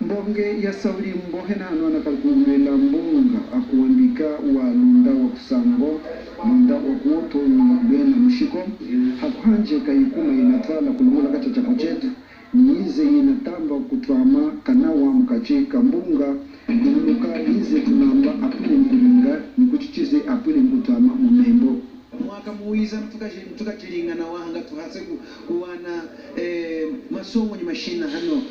mbonge ya sauli mbohe nano anakalkumela mbonga akuandika wa lunda wa kusango lunda wa kuoto lwena mshiko hakuhanje kaikuma inatwala kulungula kacha chako chetu niize inatamba kutwama kanawa mkachika mbunga inuka ize tunamba apule mkulinga nikuchichize apule mkutwama mumembo mwaka muiza mtukachilinga na wanga tuhase kuwana masomo ni mashina hano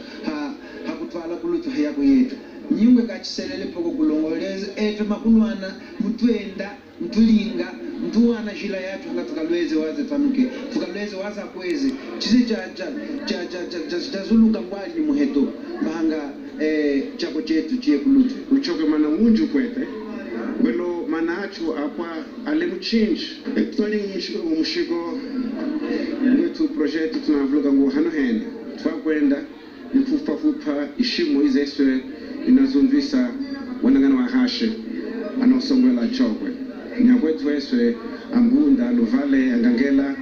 hakutwala kulutu hayako yetu nyingwe kachiselele poko kulongoleze eto makunwana mtuenda mtulinga mtuwana jila yatu nga tukalweze waze tanuke tukalweze waza kweze chize cha zuluka kwali ni muheto bahanga chako chetu chie kulutu uchoke mana unju kwete welo manacho apa alemu change etwali umushiko wetu project tunavuga ngo hano hene twakwenda nifupa ishimo izeswe inazumvisa wanangana wa hashe anosongwela chokwe nyakwetu eswe ambunda lovale angangela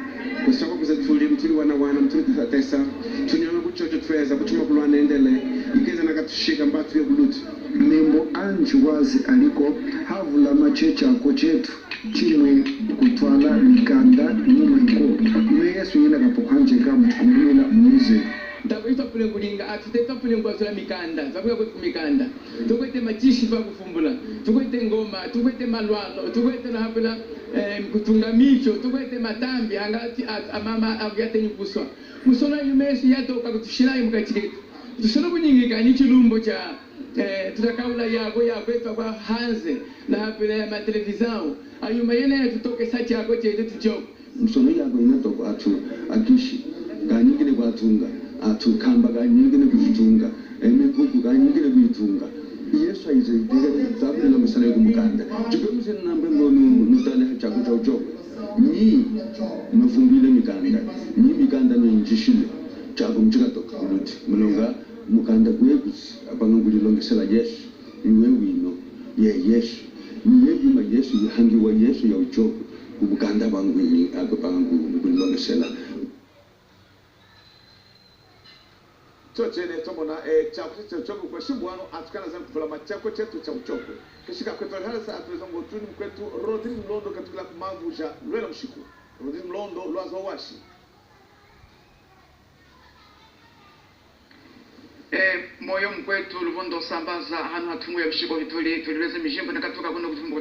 kusako kuzetuli mtuli wana mtuli tatesa tunyona kuchocho tweza kuchuma kulwana endele ikeza nakatushika mbatu ya bulutu nembo anju wazi aliko havula machecha ako chetu chimwe kutwala mikanda nyuma iko iwe yesu yena kapohanje kama tukumula muze ndakwita pule kulinga atuteta pule ngwazula mikanda zakuya kwetu mikanda tukwete machishi pa kufumbula tukwete ngoma tukwete malwalo tukwete na hapela kutunga micho tukwete matambi angati amama avyate nyukuswa musona yumesu yatoka kutushira mukachike tusona kunyingika ni chilumbo cha tutakaula yako etwa kwa hanze na hapela ya matelevizao ayuma yene tutoke sachi yako chetu tuchoko musona yako inatoka atushi kanyingine kwa tunga atukamba kanyingine kutunga emikuku kanyingine kutunga yesu aize zabu na masala kumukanda jibemse nambe ngono nutale chako choko ni mafumbile mikanda no njishile chako mchika toka kuluti mulonga mukanda kwebusi abanga ngulilongesela yesu iwe wino yesu niyebi ma yesu yihangi wa yesu ya uchoko kubukanda bangwini akabangu ngulilongesela chochele tomona chako choko kwa shimbuano atukana zangu kufula machako chetu cha uchoko kishika kwetu halasa atulezongo tuni mkwetu Rodrigue Mlondo katukila kumavusha lwela mshiku Rodrigue Mlondo lwazo washi moyo mkwetu luvondo sambaza hanu hatungu ya mshiko vituli tuliweze mishimbo nakatoka kuna kutumbuka